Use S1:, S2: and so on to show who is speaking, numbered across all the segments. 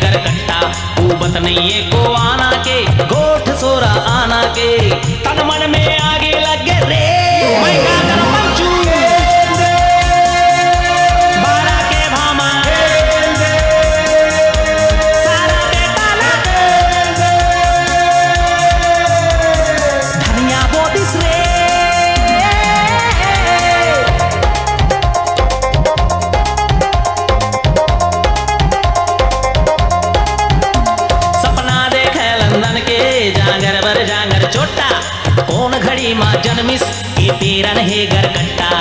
S1: गरकट्टा ऊबत नहीं है को आना के गोठ सोरा आना के तन मन में आगे लगे रे मैं का कर पंचू बारा के भामा सारा बेटा लगे धनिया बोदिस रे जांगर बर जांगर चोटा कौन घड़ी माँ जन्मिस के पेरन है गरकट्टा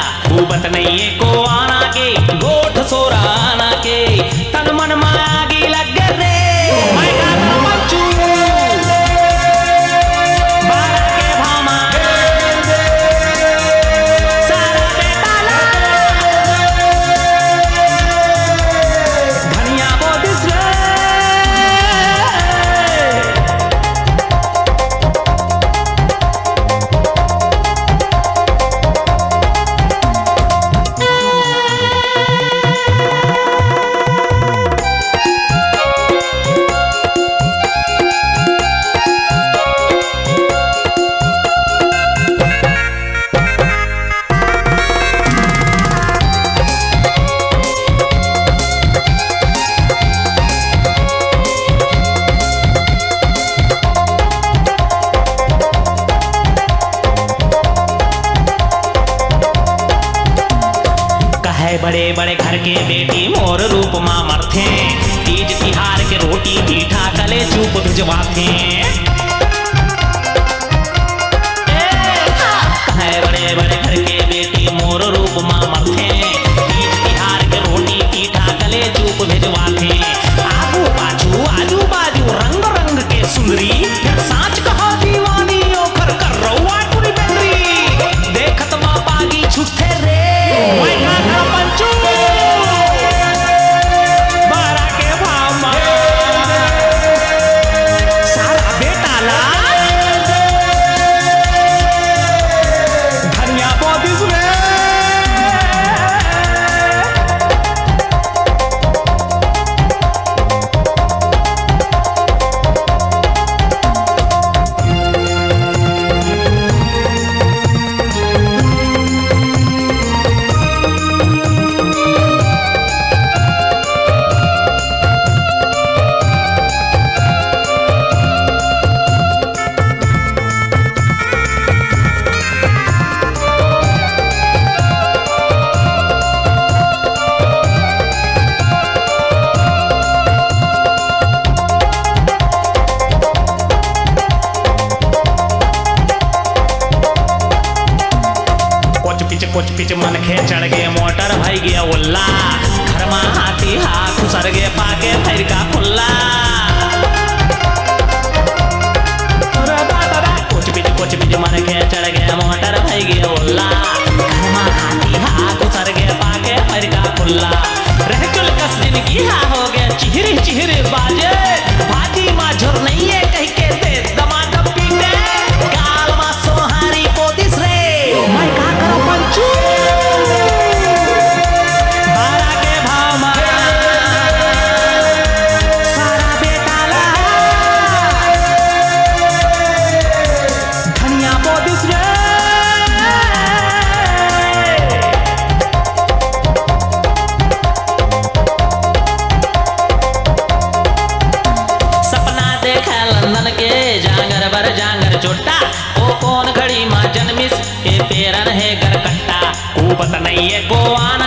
S1: ऊबत नहीं है को आना के गोठ सोरा आना के तन मन मागी लग रे मैं का कर पंचू बारा के भामा सारा बेटा धनिया बोदिस रे बड़े बड़े घर के बेटी मोर रूप माँ मरथे तीज तिहार के रोटी पीठा कले चूप भिजवाथे बड़े बड़े घर के बेटी मोर रूप माँ मरथे तीज तिहार के रोटी पीठा कले चूप भिजवाथे आजू बाजू रंग रंग के सुंदरी फिर साँच कहा दीवानी ओखर कर रउआ टुरी बेंदरी देखत माँ पागी छुट्टे रे मैं का कर पंचू बारा के भामा सारा बेटा ला धनिया बोदिस रे कुछ पिच मन खे चढ़ गए मोटर भई गया उल्ला घर में हाथी हाथ सर गए पाके फिर का खुल्ला कुछ पिच मन खे चढ़ गए मोटर भई गया उल्ला घर में हाथी हाथ सर गए पाके फिर का खुल्ला रह चुल कस दिन की हो गया चिहरे चिहरे बाजे भाजी माँ झुर नहीं है कह के दे दमाद पीटे गाल माँ सोहारी बोदिस रे मैं का करो पंचू बारा के भामा सारा बेटा ला धनिया बोदिस रे सपना देखा लंदन के जांगर बर जांगर चोटा ओ कौन घड़ी माँ जन्मिस के पेरन है गरकट्टा ऊबत नहीं है को आना